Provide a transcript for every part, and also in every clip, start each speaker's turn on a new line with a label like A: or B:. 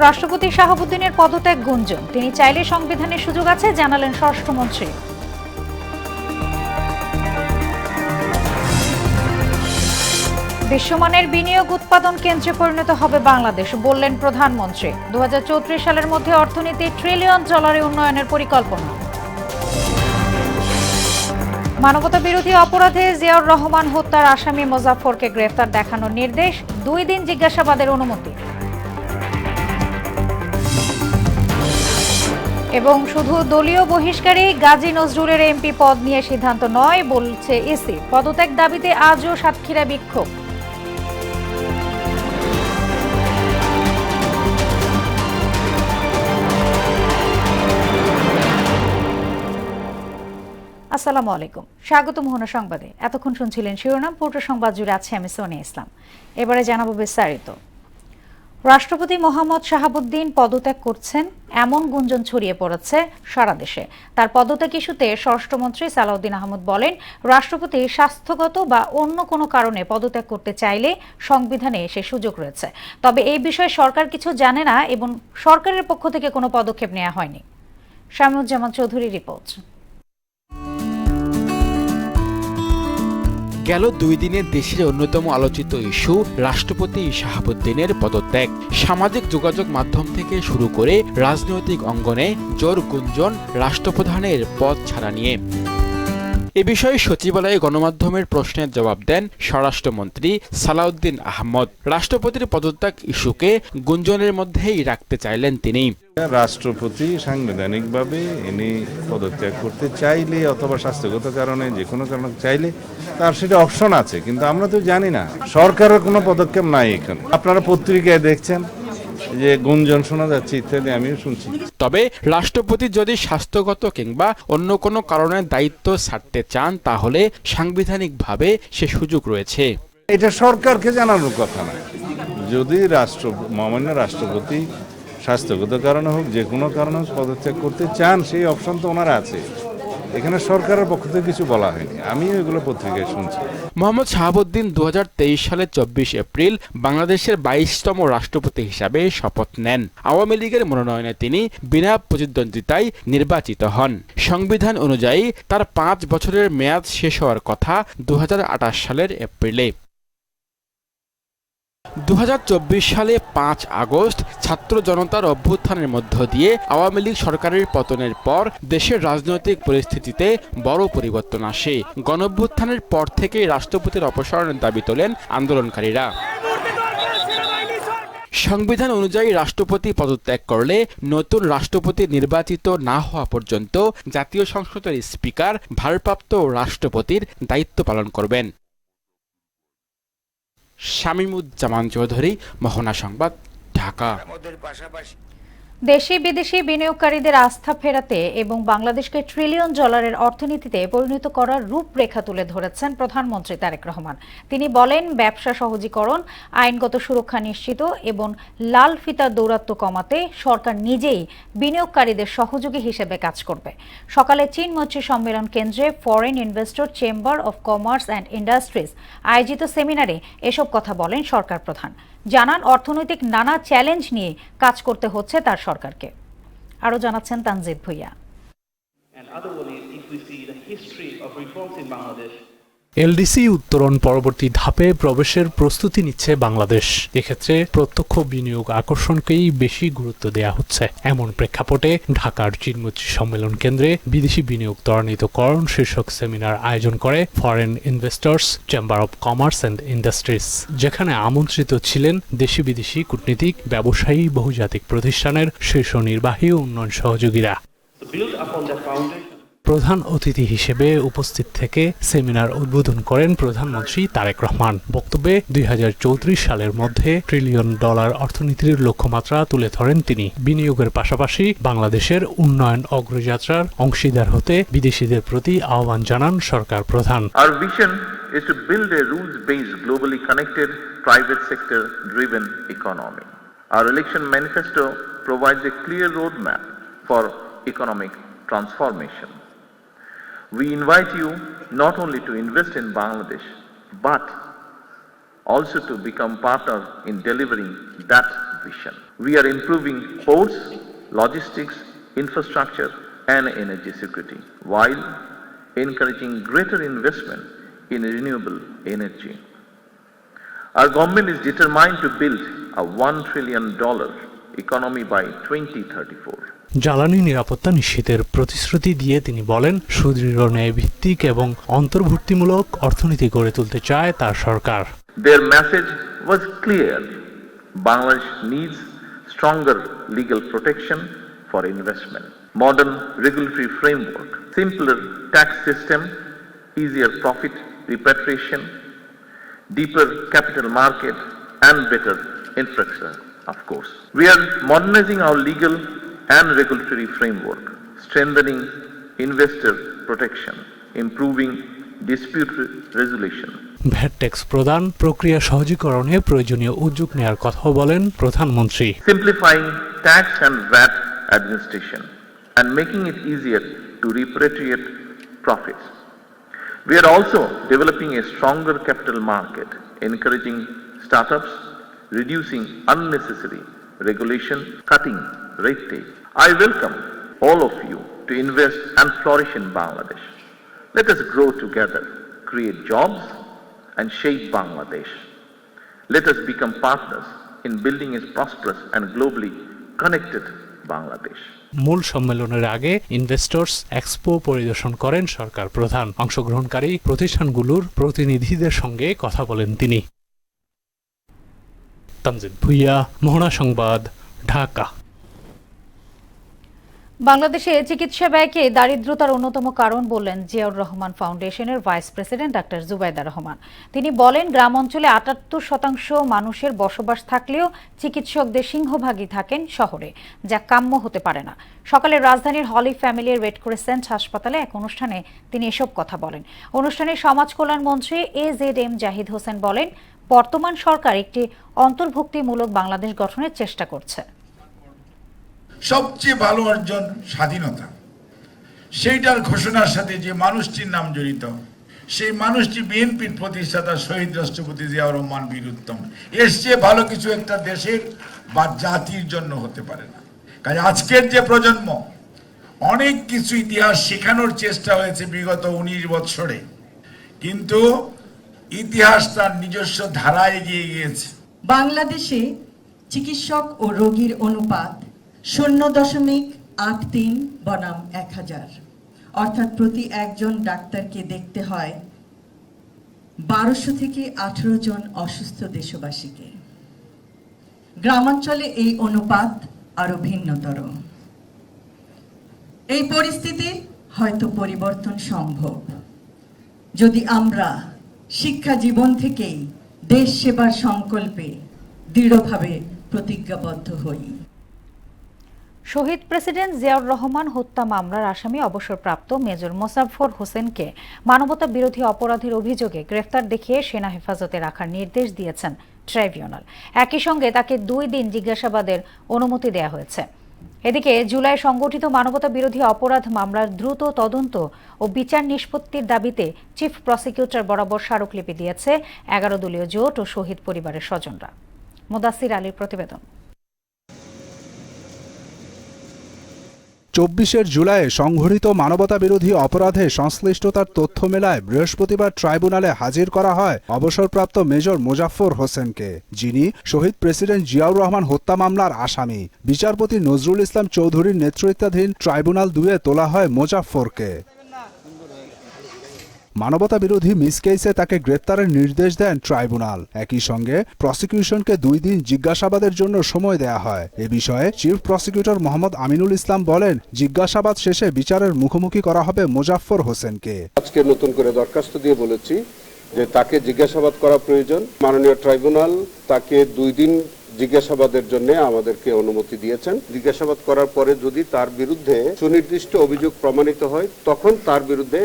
A: রাষ্ট্রপতি শাহাবুদ্দিনের পদত্যাগ গুঞ্জন, তিনি চাইলে সংবিধানের সুযোগ আছে জানালেন স্বরাষ্ট্রমন্ত্রী। বিশ্বমানের বিনিয়োগ উৎপাদন কেন্দ্রে পরিণত হবে বাংলাদেশ, বললেন প্রধানমন্ত্রী। 2034 সালের মধ্যে অর্থনীতি $1 ট্রিলিয়ন উন্নয়নের পরিকল্পনা। মানবতা বিরোধী অপরাধে জিয়াউর রহমান হত্যার আসামি মোজাফফরকে গ্রেফতার দেখানোর নির্দেশ, 2 দিন জিজ্ঞাসাবাদের অনুমতি। এবং শুধু দলীয় বহিষ্কারী গাজী নজরুলের এমপি পদ নিয়ে সিদ্ধান্ত নয় বলছে ইসি, পদত্যাগ দাবিতে আজও সাতক্ষীরা বিক্ষোভ। আসসালামু আলাইকুম, স্বাগত মোহনা সংবাদে। এতক্ষণ শুনছিলেন শিরোনাম, পুরো সংবাদ জুড়ে আছে আমি সোনিয়া ইসলাম। এবারে জানাবো বিস্তারিত। রাষ্ট্রপতি মোহাম্মদ শাহাবুদ্দিন পদত্যাগ করছেন এমন গুঞ্জন ছড়িয়ে পড়েছে সারা দেশে। তার পদত্যাগ ইস্যুতে স্বরাষ্ট্রমন্ত্রী সালাউদ্দিন আহমদ বলেন, রাষ্ট্রপতি স্বাস্থ্যগত বা অন্য কোনো কারণে পদত্যাগ করতে চাইলে সংবিধানে সে সুযোগ রয়েছে। তবে এই বিষয়ে সরকার কিছু জানে না এবং সরকারের পক্ষ থেকে কোনো পদক্ষেপ নেওয়া হয়নি। শামীউজ্জামান চৌধুরী রিপোর্ট।
B: গেল 2 দিনে দেশের অন্যতম আলোচিত ইস্যু রাষ্ট্রপতি শাহাবুদ্দিনের পদত্যাগ। সামাজিক যোগাযোগ মাধ্যম থেকে শুরু করে রাজনৈতিক অঙ্গনে জোর গুঞ্জন রাষ্ট্রপ্রধানের পদ ছাড়া নিয়ে। এ বিষয়ে সচিবালয়ে গণমাধ্যমের প্রশ্নের জবাব দেন স্বরাষ্ট্রমন্ত্রী সালাউদ্দিন আহমদ। রাষ্ট্রপতির পদত্যাগ ইস্যুকে গুঞ্জনের মধ্যেই রাখতে চাইলেন তিনি।
C: রাষ্ট্রপতি সাংবিধানিকভাবে ইনি পদত্যাগ করতে চাইলে অথবা স্বাস্থ্যগত কারণে যে কোনো কারণে চাইলে তার সেটা অপশন আছে, কিন্তু আমরা তো জানি না, সরকারের কোনো পদক্ষেপ নাই এখানে। আপনারা পত্রিকায় দেখছেন যে গুঞ্জন শোনা যাচ্ছে ইত্যাদি, আমিও শুনছি।
B: তবে রাষ্ট্রপতি যদি স্বাস্থ্যগত কিংবা অন্য কোনো কারণে দায়িত্ব ছাড়তে চান তাহলে সাংবিধানিকভাবে সে সুযোগ রয়েছে।
C: এটা সরকারকে জানানোর কথা না। যদি মহামান্য রাষ্ট্রপতি স্বাস্থ্যগত কারণে হোক যে কোনো কারণে পদত্যাগ করতে চান, সেই অপশন তো ওনারা আছে। এখানে সরকারের পক্ষ থেকে কিছু বলা হয়নি, আমিও এগুলো পত্রিকায় শুনছি।
B: মোহাম্মদ শাহাবুদ্দিন 2023 সালের 24 এপ্রিল বাংলাদেশের 22তম রাষ্ট্রপতি হিসাবে শপথ নেন। আওয়ামী লীগের মনোনয়নে তিনি বিনা প্রতিদ্বন্দ্বিতায় নির্বাচিত হন। সংবিধান অনুযায়ী তার 5 বছরের মেয়াদ শেষ হওয়ার কথা 2028 সালের এপ্রিলে। 2024 সালে 5 আগস্ট ছাত্র জনতার অভ্যুত্থানের মধ্য দিয়ে আওয়ামী লীগ সরকারের পতনের পর দেশের রাজনৈতিক পরিস্থিতিতে বড় পরিবর্তন আসে। গণঅভ্যুত্থানের পর থেকে রাষ্ট্রপতির অপসারণের দাবি তোলেন আন্দোলনকারীরা। সংবিধান অনুযায়ী রাষ্ট্রপতি পদত্যাগ করলে নতুন রাষ্ট্রপতি নির্বাচিত না হওয়া পর্যন্ত জাতীয় সংসদের স্পিকার ভারপ্রাপ্ত রাষ্ট্রপতির দায়িত্ব পালন করবেন। শামীমুজ্জামান চৌধুরী, মোহনা সংবাদ, ঢাকা।
A: দেশি বিদেশি বিনিয়োগকারীদের আস্থা ফেরাতে এবং বাংলাদেশকে $1 ট্রিলিয়ন অর্থনীতিতে পরিণত করার রূপরেখা তুলে ধরেছেন প্রধানমন্ত্রী তারেক রহমান। তিনি বলেন, ব্যবসা সহজীকরণ, আইনগত সুরক্ষা নিশ্চিত এবং লাল ফিতার দৌরাত্ম্য কমাতে সরকার নিজেই বিনিয়োগকারীদের সহযোগী হিসেবে কাজ করবে। সকালে চীন মৈত্রী সম্মেলন কেন্দ্রে foreign investor chamber of commerce and industries আয়োজিত সেমিনারে এসব কথা বলেন সরকার প্রধান। জানান, অর্থনৈতিক নানা চ্যালেঞ্জ নিয়ে কাজ করতে হচ্ছে তার সরকারকে। আরো জানাচ্ছেন তানজিদ ভুইয়া।
D: এলডিসি উত্তরণ পরবর্তী ধাপে প্রবেশের প্রস্তুতি নিচ্ছে বাংলাদেশ। এক্ষেত্রে প্রত্যক্ষ বিনিয়োগ আকর্ষণকেই বেশি গুরুত্ব দেওয়া হচ্ছে। এমন প্রেক্ষাপটে ঢাকার চীনমৈত্রী সম্মেলন কেন্দ্রে বিদেশি বিনিয়োগ ত্বরান্বিতকরণ শীর্ষক সেমিনার আয়োজন করে foreign investors chamber of commerce and industries, যেখানে আমন্ত্রিত ছিলেন দেশি বিদেশি কূটনীতিক, ব্যবসায়ী, বহুজাতিক প্রতিষ্ঠানের শীর্ষ নির্বাহী ও উন্নয়ন সহযোগীরা। প্রধান অতিথি হিসেবে উপস্থিত থেকে সেমিনার উদ্বোধন করেন প্রধানমন্ত্রী তারেক রহমান। বক্তব্যে 2034 সালের মধ্যে $1 ট্রিলিয়ন অর্থনীতির লক্ষ্যমাত্রা তুলে ধরেন তিনি। বিনিয়োগের পাশাপাশি বাংলাদেশের উন্নয়ন অগ্রযাত্রার অংশীদার হতে বিদেশিদের প্রতি আহ্বান জানান সরকার প্রধান।
E: Our vision is to build a rules-based, globally connected, private sector-driven economy. Our election manifesto provides a clear roadmap for economic transformation. We invite you not only to invest in Bangladesh, but also to become partner in delivering that transmission. We are improving ports, logistics, infrastructure, and energy security, while encouraging greater investment in renewable energy. Our government is determined to build a $1 trillion economy by 2034.
D: জ্বালানি নিরাপত্তা নিশ্চিতের প্রতিশ্রুতি দিয়ে তিনি বলেন, সুদৃঢ় ন্যায়ভিত্তিক এবং অন্তর্ভুক্তিমূলক অর্থনীতি গড়ে তুলতে চায় তার সরকার।
E: Their message was clear. Bangladesh needs stronger legal protection for investment, modern regulatory framework, simpler tax system, easier profit repatriation, deeper capital market, and better infrastructure, of course. We are modernizing our legal and regulatory framework, strengthening investor protection, improving dispute resolution.
D: VAT tax প্রদান প্রক্রিয়া সহজীকরণে প্রয়োজনীয় উদ্যোগ নেওয়ার কথাও বলেন প্রধানমন্ত্রী।
E: Simplifying tax and VAT administration and making it easier to repatriate profits. We are also developing a stronger capital market, encouraging startups, reducing unnecessary regulation, cutting red tape. I welcome all of you to invest and flourish in Bangladesh. Let us grow together, create jobs, and shape Bangladesh. Let us become partners in building a prosperous and globally connected Bangladesh.
D: মূল সম্মেলনের আগে investors expo পরিদর্শন করেন সরকার প্রধান। অংশগ্রহণকারী প্রতিষ্ঠানগুলোর প্রতিনিধিদের সঙ্গে কথা বলেন তিনি। তামজিদ ভুইয়া, মোহনা সংবাদ, ঢাকা।
A: বাংলাদেশে চিকিৎসা ব্যয়কে দারিদ্রতার অন্যতম কারণ বললেন জিয়াউর রহমান ফাউন্ডেশনের vice president doctor Zubaida Rahman. তিনি বলেন, গ্রাম অঞ্চলে ৭৮% মানুষের বসবাস থাকলেও চিকিৎসকদের সিংহভাগই থাকেন শহরে, যা কাম্য হতে পারে না। সকালে রাজধানীর হলি ফ্যামিলির রেড ক্রিসেন্ট হাসপাতালে এক অনুষ্ঠানে তিনি এসব কথা বলেন। অনুষ্ঠানে সমাজ কল্যাণ মন্ত্রী AZM জাহিদ হোসেন বলেন, বর্তমান সরকার একটি অন্তর্ভুক্তিমূলক বাংলাদেশ গঠনের চেষ্টা করছে।
F: সবচেয়ে ভালো অর্জন স্বাধীনতা, সেইটার ঘোষণার সাথে যে মানুষটির নাম জড়িত, সেই মানুষটি বিএনপির প্রতিষ্ঠাতা শহীদ রাষ্ট্রপতি জিয়াউর রহমান বীর উত্তম। এর চেয়ে ভালো কিছু একটা দেশের বা জাতির জন্য হতে পারে না। কাজে আজকের যে প্রজন্ম, অনেক কিছু ইতিহাস শেখানোর চেষ্টা হয়েছে বিগত 19 বছরে, কিন্তু ইতিহাস তার নিজস্ব ধারায় এগিয়ে গিয়েছে।
G: বাংলাদেশে চিকিৎসক ও রোগীর অনুপাত 0.83 বনাম 1000, অর্থাৎ প্রতি একজন ডাক্তারকে দেখতে হয় 1200 থেকে 18 জন অসুস্থ দেশবাসীকে। গ্রামাঞ্চলে এই অনুপাত আরো ভিন্নতর। এই পরিস্থিতি হয়তো পরিবর্তন সম্ভব যদি আমরা শিক্ষা জীবন থেকেই দেশ সেবার সংকল্পে দৃঢ়ভাবে প্রতিজ্ঞাবদ্ধ হই।
A: শহীদ প্রেসিডেন্ট জিয়াউর রহমান হত্যা মামলার আসামি অবসরপ্রাপ্ত মেজর মোসাফফর হোসেনকে মানবতা বিরোধী অপরাধের অভিযোগে গ্রেফতার দেখিয়ে সেনা হেফাজতে রাখার নির্দেশ দিয়েছেন ট্রাইব্যুনাল। একই সঙ্গে তাকে 2 দিন জিজ্ঞাসাবাদের অনুমতি দেওয়া হয়েছে। এদিকে জুলাই সংগঠিত মানবতা বিরোধী অপরাধ মামলার দ্রুত তদন্ত ও বিচার নিষ্পত্তির দাবিতে চিফ প্রসিকিউটর বরাবর স্মারকলিপি দিয়েছে 11 দলীয় জোট ও শহীদ পরিবারের স্বজনরা। মুদাসির আলীর প্রতিবেদন।
H: 24 জুলাই সংঘটিত মানবতা বিরোধী অপরাধে সংশ্লিষ্টতার তথ্য মেলায় বৃহস্পতিবার ট্রাইব্যুনালে হাজির করা হয় অবসরপ্রাপ্ত মেজর মোজাফফর হোসেনকে, যিনি শহীদ প্রেসিডেন্ট জিয়াউর রহমান হত্যা মামলার আসামি। বিচারপতি নজরুল ইসলাম চৌধুরীর নেতৃত্বাধীন ট্রাইব্যুনাল 2-এ তোলা হয় মোজাফফরকে। মানবতা বিরোধী মিসকেসে তাকে গ্রেপ্তারের নির্দেশ দেন ট্রাইব্যুনাল। একই সঙ্গে প্রসিকিউশনকে 2 দিন জিজ্ঞাসাবাদের জন্য সময় দেয়া হয়। এ বিষয়ে চিফ প্রসিকিউটর মোহাম্মদ আমিনুল ইসলাম বলেন, জিজ্ঞাসাবাদ শেষে বিচারের মুখোমুখি করা হবে মোজাফফর হোসেনকে।
I: আজকে নতুন করে দরখাস্ত দিয়ে বলেছি যে তাকে জিজ্ঞাসাবাদ করা প্রয়োজন। মাননীয় ট্রাইব্যুনাল তাকে 2 দিন জিজ্ঞাসাবাদের জন্য আমাদেরকে অনুমতি দিয়েছেন। জিজ্ঞাসাবাদ করার পরে যদি তার বিরুদ্ধে সুনির্দিষ্ট অভিযোগ প্রমাণিত হয়, তখন তার বিরুদ্ধে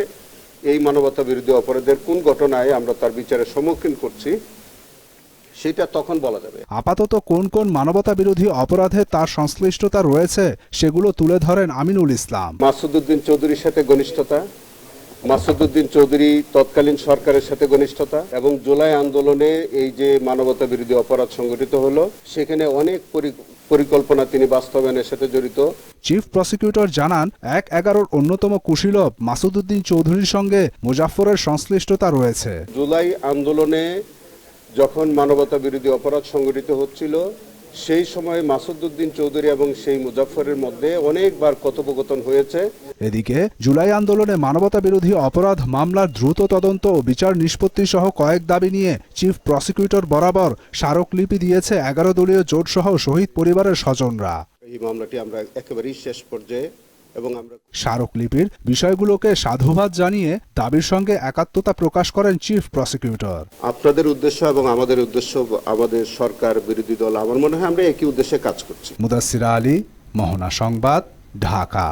I: এই মানবতা বিরোধী অপরাধের কোন ঘটনায় আমরা তার বিচারের সম্মুখীন করছি সেটা তখন বলা যাবে।
H: আপাতত কোন কোন মানবতা বিরোধী অপরাধে তার সংশ্লিষ্টতা রয়েছে সেগুলো তুলে ধরেন আমিনুল ইসলাম।
I: মাসুদ উদ্দিন চৌধুরীর সাথে ঘনিষ্ঠতা, মাসুদউদ্দিন চৌধুরী তৎকালীন সরকারের সাথে ঘনিষ্ঠতা এবং জুলাই আন্দোলনে এই যে মানবতা বিরোধী অপরাধ সংগঠিত হলো সেখানে অনেক পরিকল্পনা তিনি বাস্তবায়নের সাথে জড়িত।
H: চিফ প্রসিকিউটর জানান ১/১১ অন্যতম কুশীলব মাসুদউদ্দিন চৌধুরীর সঙ্গে মুজাফফরের সংশ্লিষ্টতা রয়েছে।
I: জুলাই আন্দোলনে যখন মানবতা বিরোধী অপরাধ সংগঠিত হচ্ছিল সেই সময় মাসুদউদ্দিন চৌধুরী এবং সেই মুজাফফরের মধ্যে অনেকবার কথোপকথন হয়েছে।
H: এদিকে জুলাই আন্দোলনে মানবতা বিরোধী অপরাধ মামলার দ্রুত তদন্ত ও বিচার নিষ্পত্তি সহ কয়েক দাবি নিয়ে চিফ প্রসিকিউটর বরাবর স্মারকলিপি দিয়েছে ১১ দলীয় জোট সহ শহীদ পরিবারের স্বজনরা।
I: এই মামলাটি আমরা একেবারেই শেষ পর্যায়ে এবং আমরা
H: স্মারকলিপির বিষয়গুলোকে সাধুবাদ জানিয়ে দাবির সঙ্গে একাত্মতা প্রকাশ করেন চিফ প্রসিকিউটর।
I: আপনাদের উদ্দেশ্য এবং আমাদের উদ্দেশ্য, আমাদের সরকার বিরোধী দল, আমার মনে হয় আমরা একই উদ্দেশ্যে কাজ করছি।
H: মুদাসসির আলী, মোহনা সংবাদ, ঢাকা।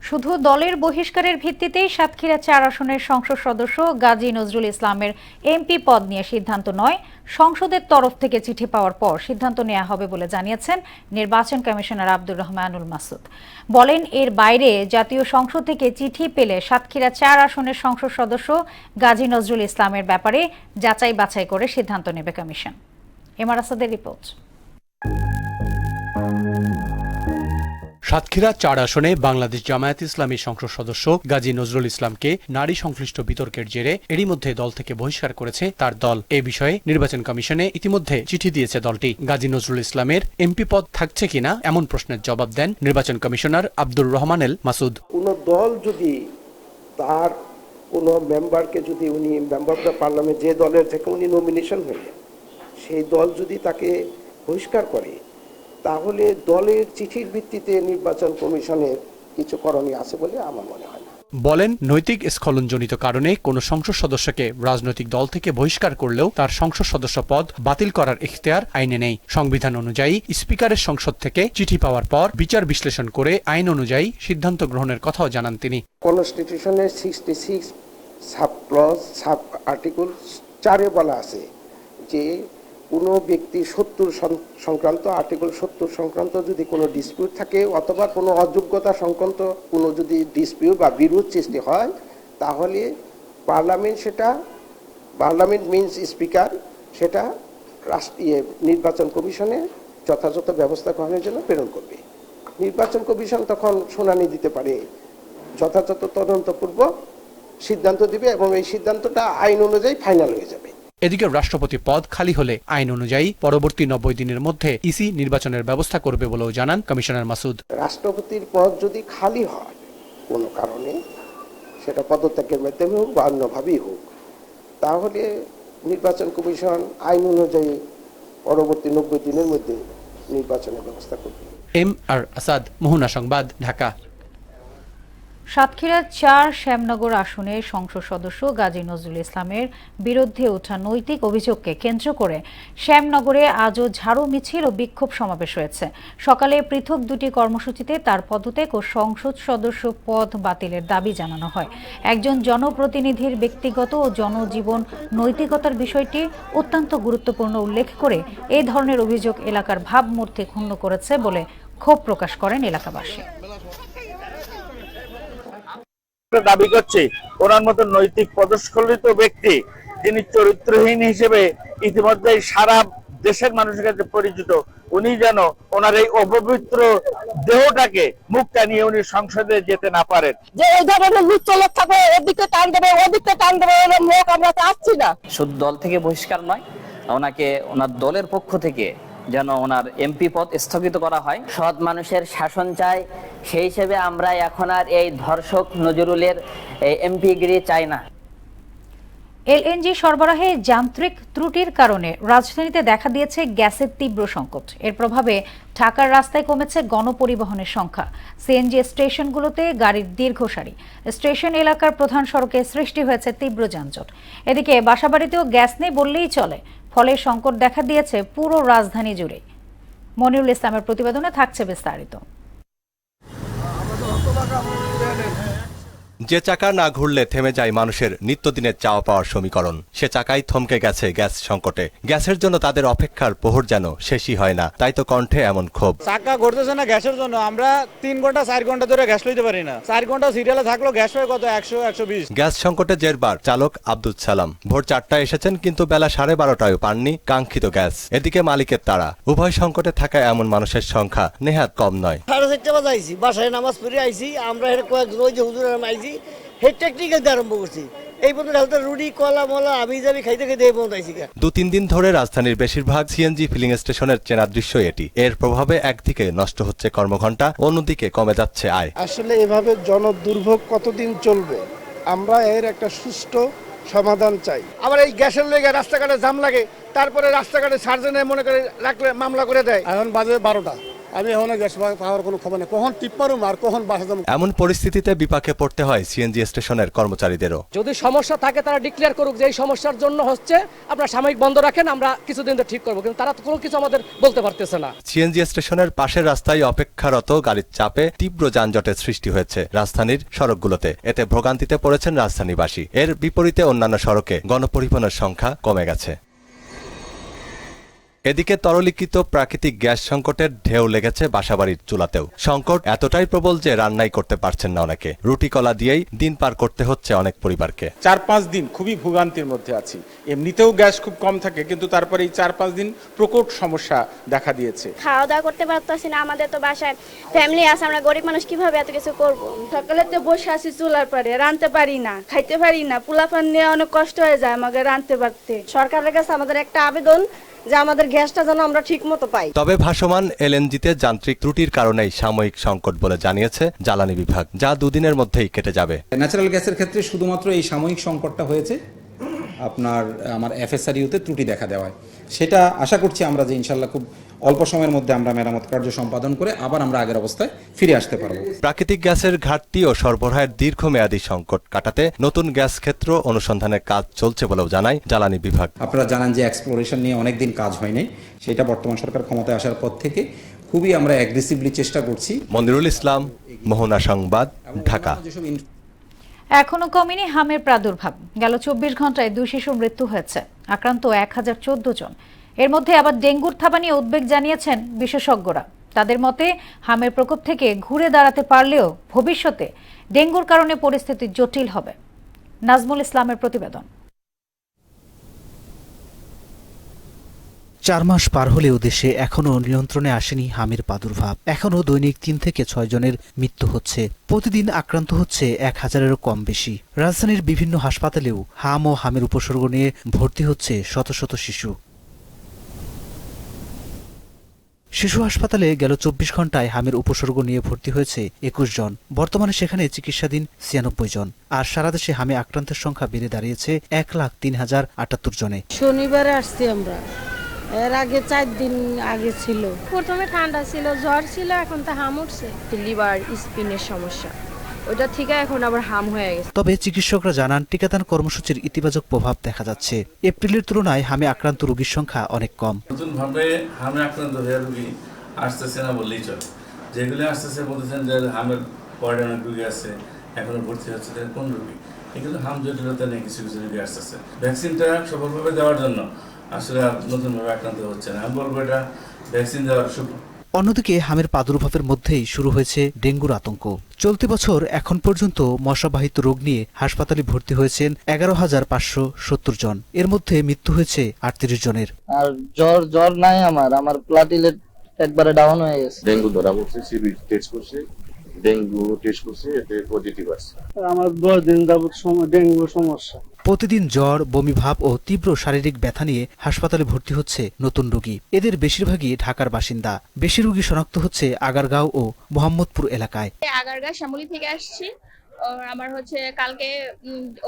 A: শুধু দলের বহিষ্কারের ভিত্তিতেই সাতক্ষীরা ৪ আসনের সংসদ সদস্য গাজী নজরুল ইসলামের এমপি পদ নিয়ে সিদ্ধান্ত নয়, সংসদের তরফ থেকে চিঠি পাওয়ার পর সিদ্ধান্ত নেওয়া হবে বলে জানিয়েছেন নির্বাচন কমিশনার আব্দুর রহমানুল মাসুদ। বলেন, এর বাইরে জাতীয় সংসদ থেকে চিঠি পেলে সাতক্ষীরা ৪ আসনের সংসদ সদস্য গাজী নজরুল ইসলামের ব্যাপারে যাচাই বাছাই করে সিদ্ধান্ত নেবে কমিশন। এমআর আসাদের রিপোর্ট।
D: সাতক্ষীরা ৪ আসনে বাংলাদেশ জামায়াত ইসলামী সংসদ সদস্য গাজী নজরুল ইসলামকে নারী সংশ্লিষ্ট বিতর্কের জেরে এরই মধ্যে দল থেকে বহিষ্কার করেছে তার দল। এ বিষয়ে নির্বাচন কমিশনে ইতিমধ্যে চিঠি দিয়েছে দলটি। গাজী নজরুল ইসলামের এমপি পদ থাকছে কিনা এমন প্রশ্নের জবাব দেন নির্বাচন কমিশনার আব্দুর রহমানুল মাসুদ।
J: কোন দল যদি তার কোন মেম্বারকে যদি উনি মেম্বার অফ দ্য পার্লামেন্ট যে দলের থেকে উনি নমিনেশন হলেন সেই দল যদি তাকে বহিষ্কার করে তাহলে দলের চিঠির ভিত্তিতে নির্বাচন কমিশনের কিছু করণীয় আছে বলে আমার মনে হয় না।
D: বলেন, নৈতিক স্খলনজনিত কারণে কোন সংসদ সদস্যকে রাজনৈতিক দল থেকে বহিষ্কার করলেও তার সংসদ সদস্য পদ বাতিল করার ইখতিয়ার আইনে নেই। সংবিধান অনুযায়ী স্পিকারের সংসদ থেকে চিঠি পাওয়ার পর বিচার বিশ্লেষণ করে আইন অনুযায়ী সিদ্ধান্ত গ্রহণের কথাও জানান তিনি।
J: কনস্টিটিউশনের 66 সাব ক্লজ সাব আর্টিকেল 4-এ বলা আছে যে কোনো ব্যক্তি 70 সংক্রান্ত আর্টিকেল 70 সংক্রান্ত যদি কোনো ডিসপিউট থাকে অথবা কোনো অযোগ্যতা সংক্রান্ত কোনো যদি ডিসপিউট বা বিরোধ সৃষ্টি হয় তাহলে পার্লামেন্ট মিনস স্পিকার সেটা নির্বাচন কমিশনে যথাযথ ব্যবস্থা গ্রহণের জন্য প্রেরণ করবে। নির্বাচন কমিশন তখন শুনানি দিতে পারে, যথাযথ তদন্তপূর্বক সিদ্ধান্ত দিবে এবং এই সিদ্ধান্তটা আইন অনুযায়ী ফাইনাল হয়ে যাবে।
D: এদিকে রাষ্ট্রপতি পদ খালি হলে আইন অনুযায়ী পরবর্তী 90 দিনের মধ্যে ইসি নির্বাচনের ব্যবস্থা করবে বলেও জানান কমিশনার মাসুদ।
J: রাষ্ট্রপতির পদ যদি খালি হয় কোনো কারণে, সেটা পদত্যাগের মাধ্যমে হোক বা অন্যভাবেই হোক, তাহলে নির্বাচন কমিশন আইন অনুযায়ী পরবর্তী 90 দিনের মধ্যে নির্বাচনের ব্যবস্থা করবে।
D: এমআর আসাদ, মোহনা সংবাদ, ঢাকা।
A: সাতক্ষীরা ৪ শ্যামনগর আসনের সংসদ সদস্য গাজী নজরুল ইসলামের বিরুদ্ধে ওঠা নৈতিক অভিযোগকে কেন্দ্র করে শ্যামনগরে আজও ঝাড়ু মিছিল ও বিক্ষোভ সমাবেশ হয়েছে। সকালে পৃথক দুটি কর্মসূচিতে তার পদত্যাগ ও সংসদ সদস্য পদ বাতিলের দাবি জানানো হয়। একজন জনপ্রতিনিধির ব্যক্তিগত ও জনজীবন নৈতিকতার বিষয়টি অত্যন্ত গুরুত্বপূর্ণ উল্লেখ করে এই ধরনের অভিযোগ এলাকার ভাবমূর্তি ক্ষুণ্ণ করেছে বলে ক্ষোভ প্রকাশ করেন এলাকাবাসী।
K: দাবি করছে ওনার মতো নৈতিক পদস্খলিত ব্যক্তি যিনি চরিত্রহীন হিসেবে ইতিমধ্যে সারা দেশের মানুষের কাছে পরিচিত, উনি যেন ওনার এই অপবিত্র দেহটাকে মুখ টানিয়ে উনি সংসদে যেতে না পারেন।
L: যে এই ধরনের লুচ্চলোক থাকবে, ওদিকে টান দেবে ওদিকে টান দেবে, লোক আমরা চাচ্ছি না।
M: শুধু দল থেকে বহিষ্কার নয়, ওনাকে ওনার দলের পক্ষ থেকে যেন ওনার এমপি পদ স্থগিত করা হয়।
N: সৎ মানুষের শাসন চাই, সেই হিসেবে আমরা এখন আর এই ধর্ষক নজরুলের এমপিগিরি চাই না।
A: এলএনজি সরবরাহে যান্ত্রিক ত্রুটির কারণে রাজধানীতে দেখা দিয়েছে গ্যাসের তীব্র সংকট। এর প্রভাবে ঢাকার রাস্তায় কমেছে গণপরিবহনের সংখ্যা। সিএনজি স্টেশনগুলোতে গাড়ির দীর্ঘ সারি। স্টেশন এলাকার প্রধান সড়কে সৃষ্টি হয়েছে তীব্র যানজট। এদিকে বাসাবাড়িতেও গ্যাস নেই বললেই চলে, ফলে সংকট দেখা দিয়েছে পুরো রাজধানী জুড়ে। মনিরুল ইসলামের প্রতিবেদনে থাকছে বিস্তারিত।
O: যে চাকা না ঘুরলে থেমে যায় মানুষের নিত্যদিনের চাওয়া পাওয়ার সমীকরণ, সে চাকাই থমকে গেছে গ্যাস সংকটে। গ্যাসের জন্য তাদের অপেক্ষার প্রহর যেন শেষই হয় না, তাই তো কণ্ঠে এমন ক্ষোভ।
P: চাকা ঘুরতেছে না গ্যাসের জন্য, আমরা 3 ঘন্টা 4 ঘন্টা ধরে গ্যাস লইতে পারি না। 4 ঘন্টা সিরিয়ালে থাকলো গ্যাস হয় কত 100-120।
O: গ্যাস সংকটে জেরবার চালক আব্দুল সালাম। ভোর 4টায় এসেছেন, কিন্তু বেলা 12:30টায় পাননি কাঙ্ক্ষিত গ্যাস। এদিকে মালিকের তাড়া। উভয় সংকটে থাকা এমন মানুষের সংখ্যা নেহাত কম নয়।
L: 4:30 বাজে আইছি, বাসায় নামাজ পড়ে আইছি, আমরা কয়েকজন ওই যে হুজুর আইছি, হে টেকনিক্যাল দিয়ে আরম্ভ করছি। এই পর্যন্ত রুটি কলা মলা আমি যাবি খাইতে খাইতে এই পর্যন্ত আইছি।
O: 2-3 দিন ধরে রাজধানীর বেশিরভাগ সিএনজি ফিলিং স্টেশনের চেনা দৃশ্য এটি। এর প্রভাবে একদিকে নষ্ট হচ্ছে কর্মঘণ্টা, অন্যদিকে কমে যাচ্ছে আয়।
J: আসলে এভাবে জনদুর্ভোগ কতদিন চলবে? আমরা এর একটা সুষ্ঠু সমাধান চাই।
P: আবার এই গ্যাসের লেগে রাস্তাঘাটে জাম লাগে, তারপরে রাস্তাঘাটে সার্জেনে মনে করে রাখলে মামলা করে দেয়। এখন বাজে 12টা, আমি এখন গ্যাস পাওয়ার কোনো খবর নেই, কখন টিপ পারুম আর কখন বাসা যাবো।
O: এমন পরিস্থিতিতে বিপাকে পড়তে হয় সিএনজি স্টেশনের কর্মচারীদেরও।
L: যদি সমস্যা থাকে তারা ডিক্লেয়ার করুক যে এই সমস্যার জন্য হচ্ছে, আপনারা সাময়িক বন্ধ রাখেন, আমরা কিছুদিন ঠিক করবো, কিন্তু তারা কোনো কিছু আমাদের বলতে পারতেছে না।
O: সিএনজি স্টেশনের পাশের রাস্তায় অপেক্ষারত গাড়ির চাপে তীব্র যানজটের সৃষ্টি হয়েছে রাজধানীর সড়কগুলোতে। এতে ভোগান্তিতে পড়েছেন রাজধানীবাসী। এর বিপরীতে অন্যান্য সড়কে গণপরিবহনের সংখ্যা কমে গেছে। এদিকে তরলীকৃত প্রাকৃতিক গ্যাস সংকটের ঢেউ লেগেছে বাসাবাড়ির চুলাতেও। সংকট এতটাই প্রবল যে রান্নাই করতে পারছেন না অনেকে। রুটি কলা দিয়েই দিন পার করতে হচ্ছে অনেক পরিবারকে।
Q: 4-5 দিন খুবই ভোগান্তির মধ্যে আছি। এমনিতেও গ্যাস খুব কম থাকে, কিন্তু তারপরে এই 4-5 দিন প্রকট সমস্যা দেখা দিয়েছে।
R: খাওয়া দাওয়া করতে পারতেছি না, আমাদের তো বাসায় ফ্যামিলি আছে, আমরা গরিব মানুষ কিভাবে এত কিছু করব?
S: সকালে তো বসে আছি চুলার পরে, রাঁধতে পারি না, খাইতে পারি না, পোলাপান নিয়ে অনেক কষ্ট হয়ে যায় আমাকে রাঁধতে পারতে।
L: সরকারের কাছে আমাদের একটা আবেদন যে আমাদের গ্যাসটা যেন আমরা ঠিক মতো পাই।
O: তবে ভাসমান এলএনজিতে যান্ত্রিক ত্রুটির কারণেই সাময়িক সংকট বলে জানিয়েছে জ্বালানি বিভাগ, যা 2 দিনের মধ্যেই কেটে যাবে।
T: ন্যাচারাল গ্যাসের ক্ষেত্রে শুধুমাত্র এই সাময়িক সংকটটা হয়েছে আমার এফএসআরইউতে ত্রুটি দেখা দেওয়ায়। সেটা আশা করছি আমরা যে ইনশাল্লাহ খুব অল্প সময়ের মধ্যে আমরা মেরামত কার্য সম্পাদন করে আবার আমরা আগের অবস্থায় ফিরে আসতে পারব।
O: প্রাকৃতিক গ্যাসের ঘাটতি ও সরবরাহের দীর্ঘমেয়াদী সংকট কাটাতে নতুন গ্যাস ক্ষেত্র অনুসন্ধানের কাজ চলছে বলেও জানায় জ্বালানি বিভাগ।
T: আপনারা জানান যে এক্সপ্লোরেশন নিয়ে অনেকদিন কাজ হয়নি, সেটা বর্তমান সরকার ক্ষমতায় আসার পর থেকে খুবই আমরা অ্যাগ্রেসিভলি চেষ্টা করছি।
O: মনিরুল ইসলাম, মোহনা সংবাদ, ঢাকা।
A: এখনো কমেনি হামের প্রাদুর্ভাব। গেল 24 ঘন্টায় 2 শিশুর মৃত্যু হয়েছে, আক্রান্ত 1014 জন। এর মধ্যে আবার ডেঙ্গুর থাবা নিয়ে উদ্বেগ জানিয়েছেন বিশেষজ্ঞরা। তাদের মতে হামের প্রকোপ থেকে ঘুরে দাঁড়াতে পারলেও ভবিষ্যতে ডেঙ্গুর কারণে পরিস্থিতি জটিল হবে। নাজমুল ইসলামের প্রতিবেদন।
U: 4 মাস পার হলেও দেশে এখনো নিয়ন্ত্রণে আসেনি হামের প্রাদুর্ভাব। এখনো দৈনিক 3 থেকে 6 জনের মৃত্যু হচ্ছে। প্রতিদিন আক্রান্ত হচ্ছে 1000-এরও কম বেশি। রাজধানীর বিভিন্ন হাসপাতালেও হাম ও হামের উপসর্গ নিয়ে ভর্তি হচ্ছে শত শত শিশু। শিশু হাসপাতালে গেল 24 ঘন্টায় হামের উপসর্গ নিয়ে ভর্তি হয়েছে 21 জন। বর্তমানে সেখানে চিকিৎসাধীন 96 জন। আর সারা দেশে হামে আক্রান্তের সংখ্যা বেড়ে দাঁড়িয়েছে 1,03,078 জনে।
S: শনিবারে আসছি আমরা, এর আগে 4 দিন আগে ছিল।
R: প্রথমে ঠান্ডা ছিল, জ্বর ছিল, এখন তো হাম উঠছে।
S: লিভার স্পিনের সমস্যা, ওটা থেকে এখন আবার হাম হয়ে গেছে।
U: তবে চিকিৎসকরা জানান টিকাদান কর্মসূচির ইতিবাচক প্রভাব দেখা যাচ্ছে। এপ্রিলের তুলনায় হামে আক্রান্ত রোগীর সংখ্যা অনেক কম।
V: নতুনভাবে হামে আক্রান্ত হয়ে রোগী আসতেছে না বললেই চলে। যেগুলো আসতেছে বলতেছেন যে হামের পরে অনেক রোগী আছে, এখনো ভর্তি হচ্ছে, কোন রোগী? এগুলো হাম জটিলতা নিয়ে কিছু কিছু রোগী আসতেছে। ভ্যাকসিনটা সফলভাবে দেওয়ার জন্য আসলে নতুনভাবে আক্রান্ত হচ্ছে না। আমি বলবো এটা ভ্যাকসিন দেওয়ার শুভ।
U: অন্যদিকে হামের প্রাদুর্ভাবের মধ্যেই শুরু হয়েছে ডেঙ্গুর আতঙ্ক। চলতি বছর এখন পর্যন্ত মশাবাহিত রোগ নিয়ে হাসপাতালে ভর্তি হয়েছেন 11,570 জন। এর মধ্যে মৃত্যু হয়েছে 38 জনের।
W: আর জ্বর নাই, আমার প্লাটিলেট একবারে ডাউন হয়ে গেছে।
X: ডেঙ্গু ধরা পড়ছে, সিবি টেস্ট করছে, ডেঙ্গু টেস্ট করছে, এতে পজিটিভ আসছে।
Y: আমার 10 দিন যাবত ডেঙ্গু সমস্যা।
U: প্রতিদিন জ্বর, বমি ভাব ও তীব্র শারীরিক ব্যথা নিয়ে হাসপাতালে ভর্তি হচ্ছে নতুন রোগী। এদের বেশিরভাগই ঢাকার বাসিন্দা। বেশি রোগী শনাক্ত হচ্ছে আগারগাঁও ও মোহাম্মদপুর এলাকায়।
R: আগারগাঁও শ্যামলী থেকে আসছি। আমার হচ্ছে কালকে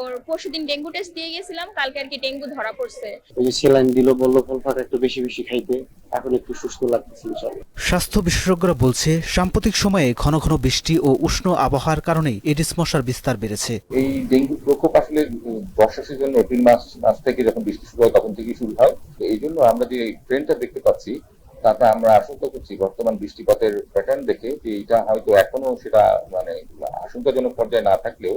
R: ওর পরশুদিন ডেঙ্গু টেস্ট দিয়ে গেছিলাম, কালকে আর কি ডেঙ্গু ধরা পড়ছে।
Y: ওই যে স্যালাইন দিল, বলল ফলফাটা একটু বেশি বেশি খাইতে, এখন একটু সুস্থ লাগতেছে ইনশাআল্লাহ।
U: স্বাস্থ্য বিশেষজ্ঞরা বলছে সাম্প্রতিক সময়ে ঘন ঘন বৃষ্টি ও উষ্ণ আবহাওয়ার কারণে এডিস মশার বিস্তার বেড়েছে।
X: এই ডেঙ্গু প্রকোপ আসলে বর্ষা সিজন এপ্রিল মাস থেকে যখন বৃষ্টি শুরু হয় তখন থেকেই শুরু হয়। এই জন্য আমরা যে ট্রেন্ডটা দেখতে পাচ্ছি তাতে আমরা আশঙ্কা করছি বর্তমান বৃষ্টিপাতের প্যাটার্ন দেখে যে এটা হয়তো এখনো সেটা মানে আশঙ্কাজনক পর্যায়ে না থাকলেও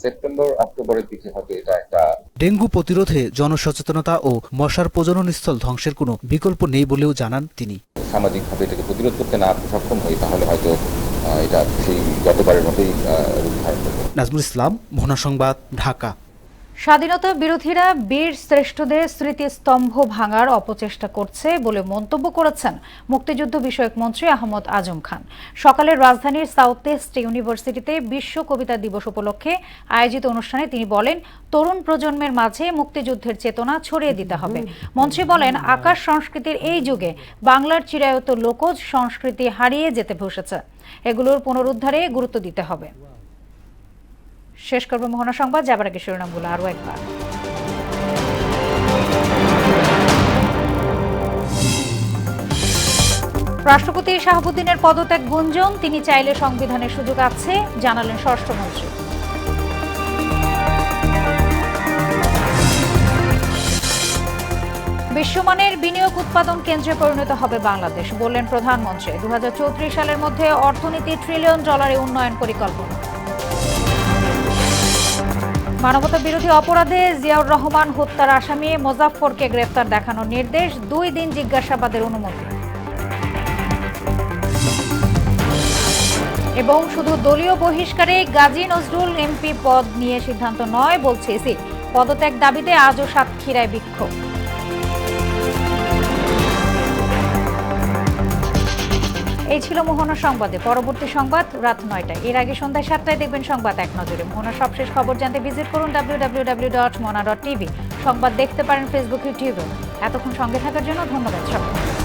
X: সেপ্টেম্বর অক্টোবরের দিকে হয়তো এটা একটা।
U: ডেঙ্গু প্রতিরোধে জনসচেতনতা ও মশার প্রজনন স্থল ধ্বংসের কোনো বিকল্প নেই বলেও জানান তিনি।
X: সামাজিকভাবে এটাকে প্রতিরোধ করতে না সক্ষম হই তাহলে হয়তো এটা সেই গতবারের মতোই রূপ ধারণ করবে।
U: নাজমুল ইসলাম, ভুনা সংবাদ, ঢাকা।
A: স্বাধীনতা বিরোধীরা বীর শ্রেষ্ঠদের স্মৃতিস্তম্ভ ভাঙার অপচেষ্টা করছে বলে মন্তব্য করেছেন মুক্তিযুদ্ধ বিষয়ক মন্ত্রী আহমদ আজম খান। সকালে রাজধানীর সাউথ ইস্ট ইউনিভার্সিটিতে বিশ্ব কবিতা দিবস উপলক্ষে আয়োজিত অনুষ্ঠানে তিনি বলেন, তরুণ প্রজন্মের মাঝে মুক্তিযুদ্ধের চেতনা ছড়িয়ে দিতে হবে। মন্ত্রী বলেন, আকাশ সংস্কৃতির এই যুগে বাংলার চিরায়ত লোকজ সংস্কৃতি হারিয়ে যেতে বসেছে, এগুলোর পুনরুদ্ধারে গুরুত্ব দিতে হবে। শেষ করব মোহনা সংবাদ, যাবার আগে শিরোনামগুলো আরও একবার। রাষ্ট্রপতি শাহাবুদ্দিনের পদত্যাগ গুঞ্জন, তিনি চাইলে সংবিধানের সুযোগ আছে, জানালেন স্বরাষ্ট্রমন্ত্রী। বিশ্বমানের বিনিয়োগ উৎপাদন কেন্দ্রে পরিণত হবে বাংলাদেশ, বললেন প্রধানমন্ত্রী। 2034 সালের মধ্যে অর্থনীতি $1 ট্রিলিয়ন উন্নয়ন পরিকল্পনা। মানবতা বিরোধী অপরাধে জিয়াউর রহমান হত্যার আসামি মোজাফফরকে গ্রেফতার দেখানোর নির্দেশ, 2 দিন জিজ্ঞাসাবাদের অনুমতি। এবং শুধু দলীয় বহিষ্কারে গাজী নজরুল এমপি পদ নিয়ে সিদ্ধান্ত নয়, বলছে ইসি। পদত্যাগ দাবিতে আজও সাতক্ষীরায় বিক্ষোভ। এই ছিল মোহনা সংবাদে। পরবর্তী সংবাদ রাত 9টায়। এর আগে সন্ধ্যা 7টায় দেখবেন সংবাদ এক নজরে। মোহনার সবশেষ খবর জানতে ভিজিট করুন www.mona.tv। সংবাদ দেখতে পারেন ফেসবুক, ইউটিউবে। এতক্ষণ সঙ্গে থাকার জন্য ধন্যবাদ সকলকে।